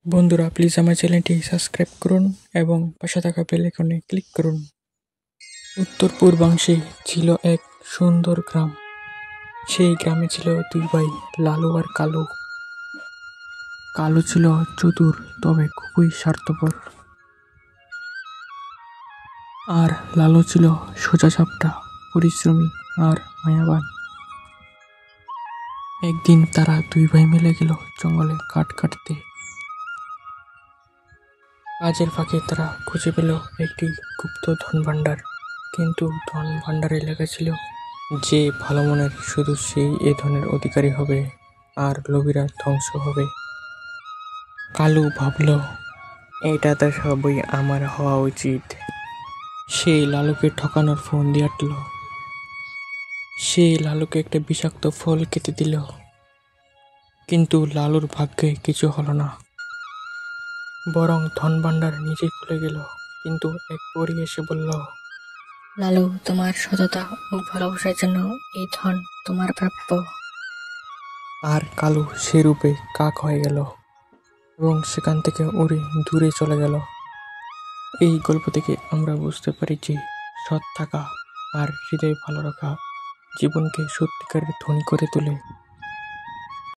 বন্ধুরা প্লিজ আমার চ্যানেলটি সাবস্ক্রাইব করুন এবং পাশে থাকা বেল আইকনে ক্লিক করুন। উত্তর পূর্বাংশে ছিল এক সুন্দর গ্রাম। সেই গ্রামে ছিল দুই ভাই, লালু আর কালু। কালু ছিল চতুর, তবে খুবই স্বার্থপর। আর লালু ছিল সোজাসাপটা, পরিশ্রমী আর মায়াবান। একদিন তারা দুই ভাই মিলে গেল জঙ্গলে কাঠ কাটতে। কাজের ফাঁকে তারা খুঁজে পেল একটি গুপ্ত ধন ভাণ্ডার। কিন্তু ধন ভাণ্ডারে লেখা ছিল যে ভালো মনের শুধু সেই এ ধনের অধিকারী হবে, আর লোভীরা ধ্বংস হবে। কালু ভাবল, এটা তো সবই আমার হওয়া উচিত। সে লালুকে ঠকানোর ফোন দিয়ে আটল। সে লালুকে একটা বিষাক্ত ফল খেতে দিল, কিন্তু লালুর ভাগ্যে কিছু হলো না, বরং ধন ভাণ্ডার নিজেই খুলে গেল। কিন্তু এক পরী এসে বলল, লালু, তোমার সততা ও ভালোবাসার জন্য এই ধন তোমার প্রাপ্য। আর কালু সে রূপে কাক হয়ে গেল এবং সেখান থেকে উড়ে দূরে চলে গেল। এই গল্প থেকে আমরা বুঝতে পারি যে সৎ থাকা আর হৃদয় ভালো রাখা জীবনকে সত্যিকারের ধনী করে তোলে।